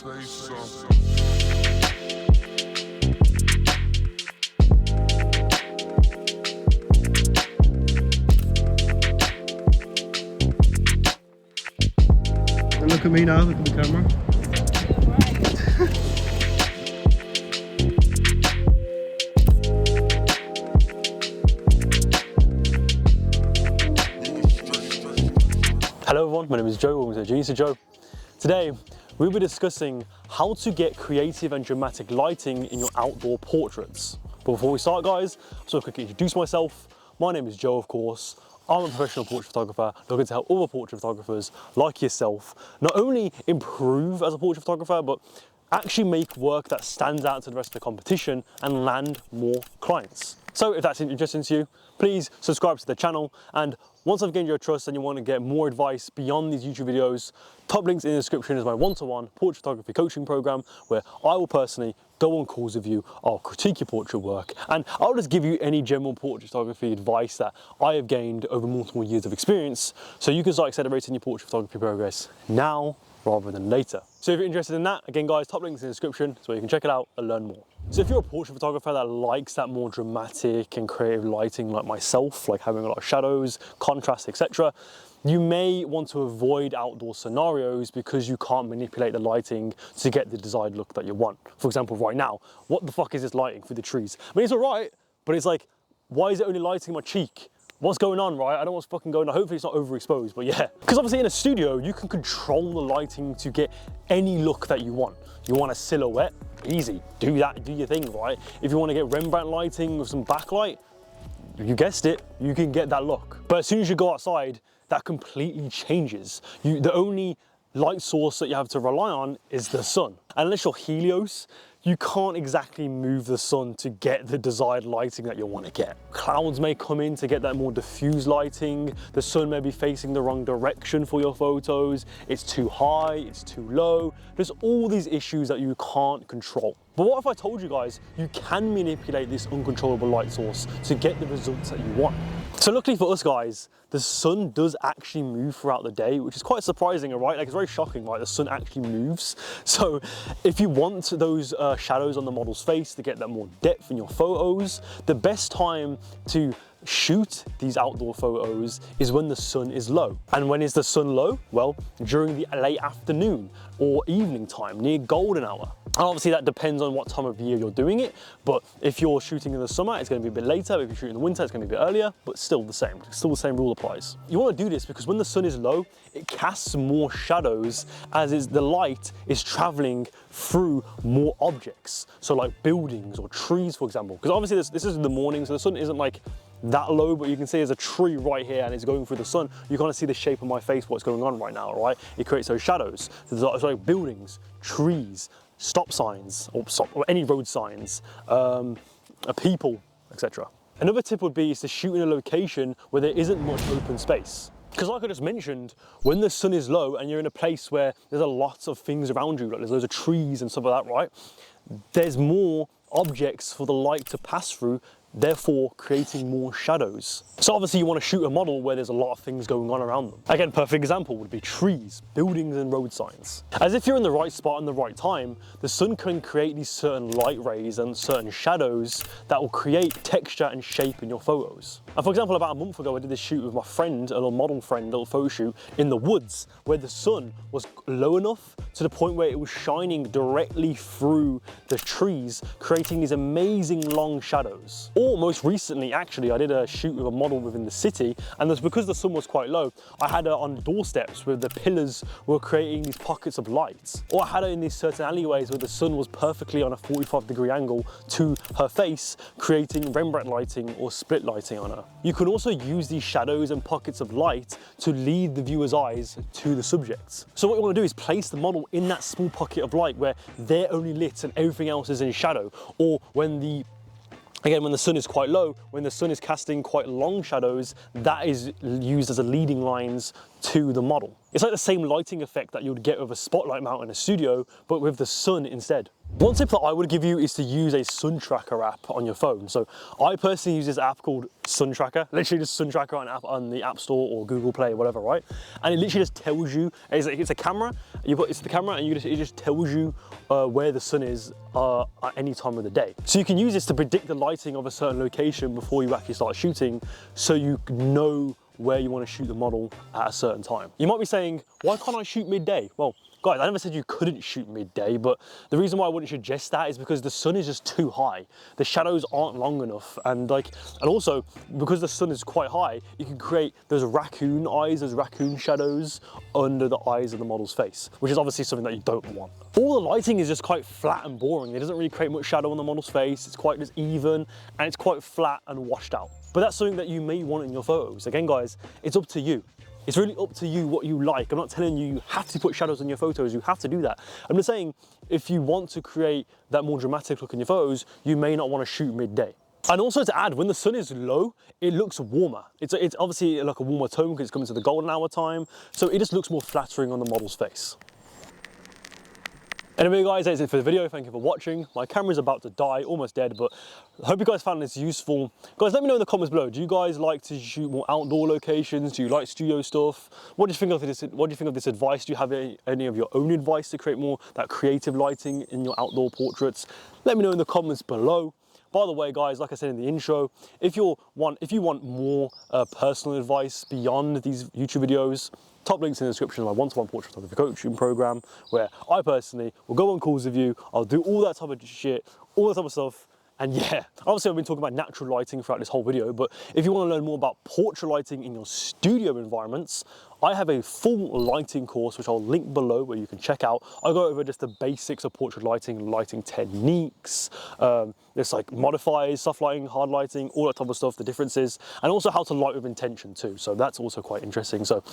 Say something. Look at me now, look at the camera. Hello everyone, my name is Joe, welcome to Genius of Joe. Today, we'll be discussing how to get creative and dramatic lighting in your outdoor portraits. But before we start guys, I just want to quickly introduce myself. My name is Joe, of course. I'm a professional portrait photographer looking to help other portrait photographers like yourself not only improve as a portrait photographer, but actually make work that stands out to the rest of the competition and land more clients. So if that's interesting to you, please subscribe to the channel, and once I've gained your trust and you want to get more advice beyond these YouTube videos, top links in the description is my one-to-one portrait photography coaching program where I will personally go on calls with you, I'll critique your portrait work, and I'll just give you any general portrait photography advice that I have gained over multiple years of experience so you can start accelerating your portrait photography progress now rather than later. So if you're interested in that, again guys, top links in the description so you can check it out and learn more. So if you're a portrait photographer that likes that more dramatic and creative lighting like myself, like having a lot of shadows, contrast, etc., you may want to avoid outdoor scenarios because you can't manipulate the lighting to get the desired look that you want. For example, right now, what the fuck is this lighting through the trees? I mean, it's all right, but it's like, why is it only lighting my cheek? What's going on, right? I don't know what's fucking going on. Hopefully it's not overexposed, but yeah. Because obviously in a studio, you can control the lighting to get any look that you want. You want a silhouette? Easy, do that, do your thing, right? If you want to get Rembrandt lighting with some backlight, you guessed it, you can get that look. But as soon as you go outside, that completely changes. The only light source that you have to rely on is the sun. And unless you're Helios, you can't exactly move the sun to get the desired lighting that you want to get. Clouds may come in to get that more diffuse lighting. The sun may be facing the wrong direction for your photos. It's too high, it's too low. There's all these issues that you can't control. But what if I told you guys you can manipulate this uncontrollable light source to get the results that you want? So luckily for us guys, the sun does actually move throughout the day, which is quite surprising, right? Like it's very shocking, right? The sun actually moves. So if you want those shadows on the model's face to get that more depth in your photos, the best time to shoot these outdoor photos is when the sun is low. And when is the sun low? Well, during the late afternoon or evening time, near golden hour. And obviously that depends on what time of year you're doing it, but if you're shooting in the summer, it's going to be a bit later. If you're shooting in the winter, it's going to be a bit earlier, but still the same. Still the same rule applies. You want to do this because when the sun is low, it casts more shadows as the light is traveling through more objects. So like buildings or trees, for example. Because obviously this is in the morning, so the sun isn't like that low, but you can see there's a tree right here and it's going through the sun. You kind of see the shape of my face, what's going on right now, right? It creates those shadows. So it's like buildings, trees, stop signs, or any road signs, people, etc. Another tip would be is to shoot in a location where there isn't much open space. Because like I just mentioned, when the sun is low and you're in a place where there's a lot of things around you, like there's loads of trees and stuff like that, right? There's more objects for the light to pass through, therefore creating more shadows. So obviously you want to shoot a model where there's a lot of things going on around them. Again, perfect example would be trees, buildings and road signs. As if you're in the right spot in the right time, the sun can create these certain light rays and certain shadows that will create texture and shape in your photos. And for example, about a month ago, I did this shoot with my friend, a little model friend, a little photo shoot in the woods where the sun was low enough to the point where it was shining directly through the trees, creating these amazing long shadows. Or most recently, actually, I did a shoot with a model within the city, and that's because the sun was quite low, I had her on doorsteps where the pillars were creating these pockets of light. Or I had her in these certain alleyways where the sun was perfectly on a 45-degree angle to her face, creating Rembrandt lighting or split lighting on her. You can also use these shadows and pockets of light to lead the viewer's eyes to the subjects. So what you want to do is place the model in that small pocket of light where they're only lit and everything else is in shadow, or when the sun is quite low, when the sun is casting quite long shadows, that is used as a leading lines to the model. It's like the same lighting effect that you would get with a spotlight mount in a studio, but with the sun instead. One tip that I would give you is to use a sun tracker app on your phone. So I personally use this app called Sun Tracker, literally just Sun Tracker on the App Store or Google Play, whatever, right? And it literally just tells you, it's a camera, it's the camera and it just tells you where the sun is at any time of the day. So you can use this to predict the lighting of a certain location before you actually start shooting, so you know where you want to shoot the model at a certain time. You might be saying, why can't I shoot midday? Well, guys, I never said you couldn't shoot midday, but the reason why I wouldn't suggest that is because the sun is just too high. The shadows aren't long enough. And also because the sun is quite high, you can create those raccoon eyes, those raccoon shadows under the eyes of the model's face, which is obviously something that you don't want. All the lighting is just quite flat and boring. It doesn't really create much shadow on the model's face. It's quite just even and it's quite flat and washed out. But that's something that you may want in your photos. Again, guys, it's up to you. It's really up to you what you like. I'm not telling you you have to put shadows in your photos, you have to do that. I'm just saying, if you want to create that more dramatic look in your photos, you may not want to shoot midday. And also to add, when the sun is low, it looks warmer. It's obviously like a warmer tone because it's coming to the golden hour time, so it just looks more flattering on the model's face. Anyway guys, that's it for the video. Thank you for watching. My camera's about to die, almost dead, but I hope you guys found this useful. Guys, let me know in the comments below. Do you guys like to shoot more outdoor locations? Do you like studio stuff? What do you think of this? What do you think of this advice? Do you have any of your own advice to create more that creative lighting in your outdoor portraits? Let me know in the comments below. By the way, guys, like I said in the intro, if you want more personal advice beyond these YouTube videos, top links in the description of my one-to-one portrait photography coaching program, where I personally will go on calls with you. I'll do all that type of shit, all that type of stuff. And yeah, obviously I've been talking about natural lighting throughout this whole video, but if you want to learn more about portrait lighting in your studio environments, I have a full lighting course, which I'll link below where you can check out. I go over just the basics of portrait lighting, lighting techniques, there's like modifiers, soft lighting, hard lighting, all that type of stuff, the differences, and also how to light with intention too. So that's also quite interesting. So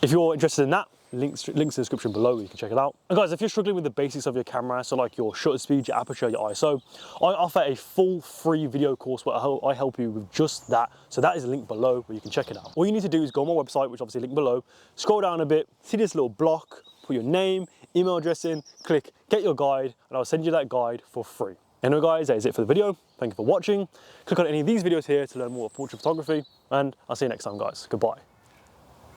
if you're interested in that, links in the description below, you can check it out. And guys, if you're struggling with the basics of your camera, so like your shutter speed, your aperture, your ISO, I offer a full free video course where I help you with just that. So that is linked below where you can check it out. All you need to do is go on my website, which obviously linked below, scroll down a bit, see this little block, put your name, email address in, click get your guide, and I'll send you that guide for free. Anyway guys, that is it for the video. Thank you for watching. Click on any of these videos here to learn more about portrait photography, and I'll see you next time guys. Goodbye.